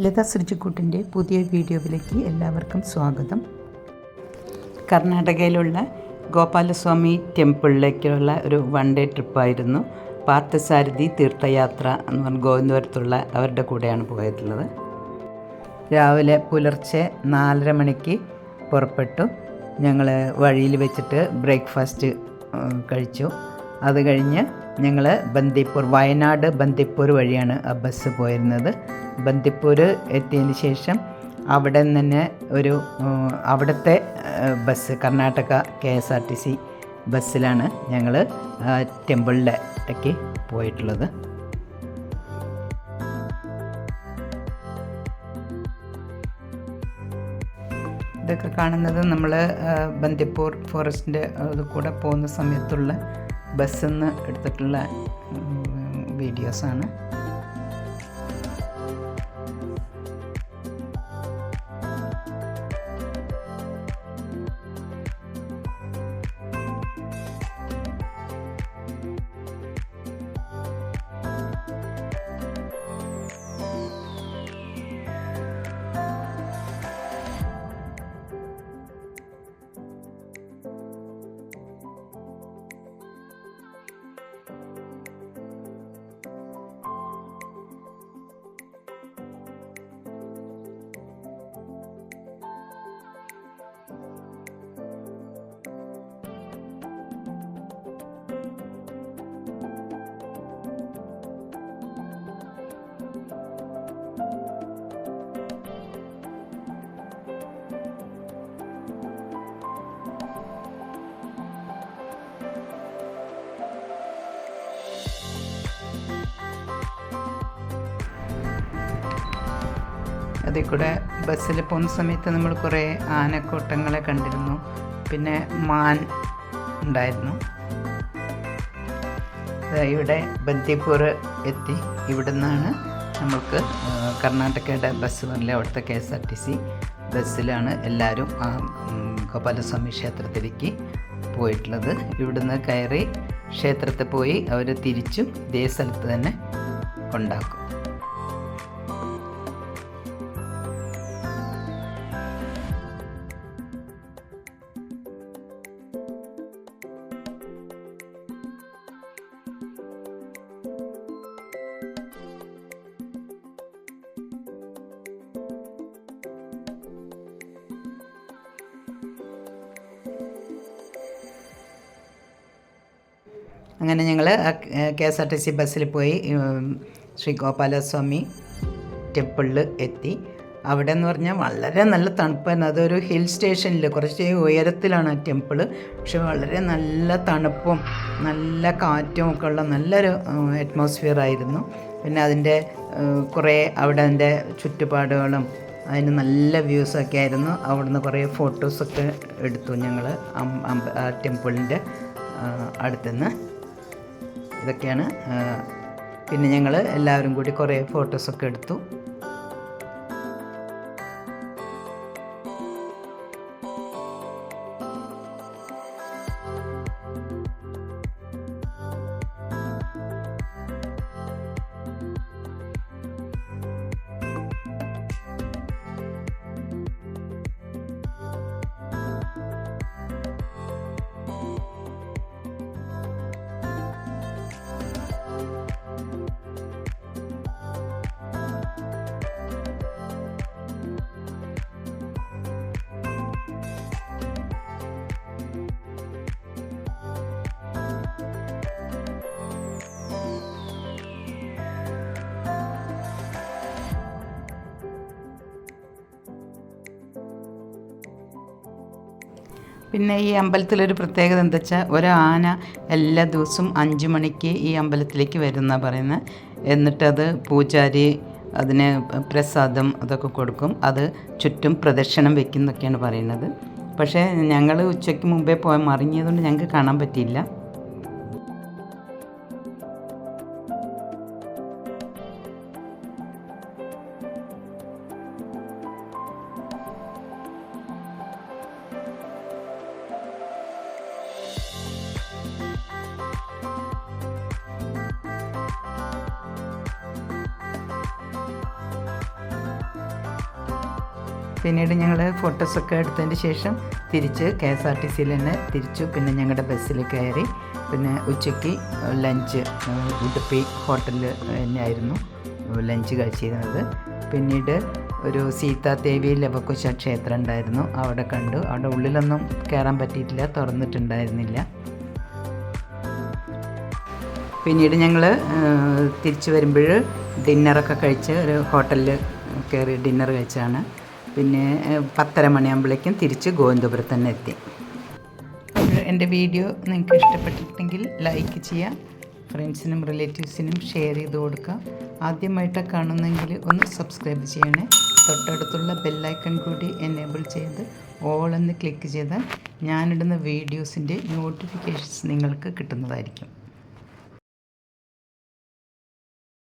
ലത സൃജിക്കുട്ടിൻ്റെ പുതിയ വീഡിയോയിലേക്ക് എല്ലാവർക്കും സ്വാഗതം. കർണാടകയിലുള്ള ഗോപാലസ്വാമി ടെമ്പിളിലേക്കുള്ള ഒരു വൺ ഡേ ട്രിപ്പായിരുന്നു. പാർത്ഥസാരഥി തീർത്ഥയാത്ര എന്ന് പറഞ്ഞ ഗോവിന്ദപുരത്തുള്ള അവരുടെ കൂടെയാണ് പോയിട്ടുള്ളത്. രാവിലെ പുലർച്ചെ 4:30 മണിക്ക് പുറപ്പെട്ടു. ഞങ്ങൾ വഴിയിൽ വെച്ചിട്ട് ബ്രേക്ക്ഫാസ്റ്റ് കഴിച്ചു. അത് കഴിഞ്ഞ് ഞങ്ങൾ ബന്ദിപ്പൂർ, വയനാട് ബന്ദിപ്പൂർ വഴിയാണ് ആ ബസ് പോയിരുന്നത്. ബന്ദിപ്പൂർ എത്തിയതിന് ശേഷം അവിടെ നിന്ന് തന്നെ അവിടുത്തെ ബസ് കർണാടക KSRTC ബസ്സിലാണ് ഞങ്ങൾ ടെമ്പിളിലേക്ക് പോയിട്ടുള്ളത്. ഇതൊക്കെ കാണുന്നത് നമ്മൾ ബന്ദിപ്പൂർ ഫോറസ്റ്റിൻ്റെ കൂടെ പോകുന്ന സമയത്തുള്ള ബസ്സിൽ നിന്ന് എടുത്തിട്ടുള്ള വീഡിയോസാണ്. അതിൽ കൂടെ ബസ്സിൽ പോകുന്ന സമയത്ത് നമ്മൾ കുറേ ആനക്കൂട്ടങ്ങളെ കണ്ടിരുന്നു. പിന്നെ മാൻ ഉണ്ടായിരുന്നു. ഇവിടെ ബന്ദിപ്പൂർ എത്തി. ഇവിടെ നിന്നാണ് നമുക്ക് കർണാടകയുടെ ബസ് വരല്. അവിടുത്തെ KSRTC ബസ്സിലാണ് എല്ലാവരും ഗോപാലസ്വാമി ക്ഷേത്രത്തിലേക്ക് പോയിട്ടുള്ളത്. ഇവിടുന്ന് കയറി ക്ഷേത്രത്തിൽ പോയി അവർ തിരിച്ചും ഇതേ സ്ഥലത്ത് തന്നെ കൊണ്ടാക്കും. അങ്ങനെ ഞങ്ങൾ KSRTC ബസ്സിൽ പോയി ശ്രീ ഗോപാലസ്വാമി ടെമ്പിളിൽ എത്തി. അവിടെ എന്ന് പറഞ്ഞാൽ വളരെ നല്ല തണുപ്പായിരുന്നു. അതൊരു ഹിൽ സ്റ്റേഷനിൽ കുറച്ച് ഉയരത്തിലാണ് ടെമ്പിൾ. പക്ഷെ വളരെ നല്ല തണുപ്പും നല്ല കാറ്റും ഒക്കെ ഉള്ള നല്ലൊരു അറ്റ്മോസ്ഫിയർ ആയിരുന്നു. പിന്നെ അതിൻ്റെ കുറേ അവിടെ അതിൻ്റെ ചുറ്റുപാടുകളും അതിന് നല്ല വ്യൂസൊക്കെ ആയിരുന്നു. അവിടുന്ന് കുറേ ഫോട്ടോസൊക്കെ എടുത്തു ഞങ്ങൾ ആ ടെമ്പിളിൻ്റെ അടുത്തുനിന്ന്. ഇതൊക്കെയാണ്. പിന്നെ ഞങ്ങൾ എല്ലാവരും കൂടി കുറേ ഫോട്ടോസൊക്കെ എടുത്തു. പിന്നെ ഈ അമ്പലത്തിലൊരു പ്രത്യേകത എന്താ വെച്ചാൽ ഒരു ആന എല്ലാ ദിവസവും 5 മണിക്ക് ഈ അമ്പലത്തിലേക്ക് വരുന്ന പറയുന്നത്. എന്നിട്ടത് പൂജാരി അതിന് പ്രസാദം അതൊക്കെ കൊടുക്കും. അത് ചുറ്റും പ്രദക്ഷിണം വെക്കുന്നൊക്കെയാണ് പറയുന്നത്. പക്ഷേ ഞങ്ങൾ ഉച്ചയ്ക്ക് മുമ്പേ പോയി മറിഞ്ഞതുകൊണ്ട് ഞങ്ങൾക്ക് കാണാൻ പറ്റിയില്ല. പിന്നീട് ഞങ്ങൾ ഫോട്ടോസൊക്കെ എടുത്തതിന് ശേഷം തിരിച്ച് KSRTCയിൽ തന്നെ തിരിച്ചു. പിന്നെ ഞങ്ങളുടെ ബസ്സിൽ കയറി. പിന്നെ ഉച്ചയ്ക്ക് ലഞ്ച് ഉടുപ്പി ഹോട്ടലിൽ തന്നെയായിരുന്നു ലഞ്ച് കഴിച്ചിരുന്നത്. പിന്നീട് ഒരു സീതാദേവി ലവകുശ ക്ഷേത്രം ഉണ്ടായിരുന്നു, അവിടെ കണ്ടു. അവിടെ ഉള്ളിലൊന്നും കയറാൻ പറ്റിയിട്ടില്ല, തുറന്നിട്ടുണ്ടായിരുന്നില്ല. പിന്നീട് ഞങ്ങൾ തിരിച്ചു വരുമ്പോൾ ഡിന്നറൊക്കെ കഴിച്ച് ഒരു ഹോട്ടലിൽ കയറി ഡിന്നർ കഴിച്ചാണ്. പിന്നെ 10:30 മണിയാകുമ്പോഴേക്കും തിരിച്ച് ഗോവിന്ദപുരത്ത് തന്നെ എത്തി. എൻ്റെ വീഡിയോ നിങ്ങൾക്ക് ഇഷ്ടപ്പെട്ടിട്ടുണ്ടെങ്കിൽ ലൈക്ക് ചെയ്യുക, ഫ്രണ്ട്സിനും റിലേറ്റീവ്സിനും ഷെയർ ചെയ്ത് കൊടുക്കുക. ആദ്യമായിട്ടാണ് കാണുന്നെങ്കിൽ ഒന്ന് സബ്സ്ക്രൈബ് ചെയ്യണേ. തൊട്ടടുത്തുള്ള ബെല്ലൈക്കൺ കൂടി എനേബിൾ ചെയ്ത് ഓൾ എന്ന് ക്ലിക്ക് ചെയ്താൽ ഞാനിടുന്ന വീഡിയോസിൻ്റെ നോട്ടിഫിക്കേഷൻസ് നിങ്ങൾക്ക് കിട്ടുന്നതായിരിക്കും.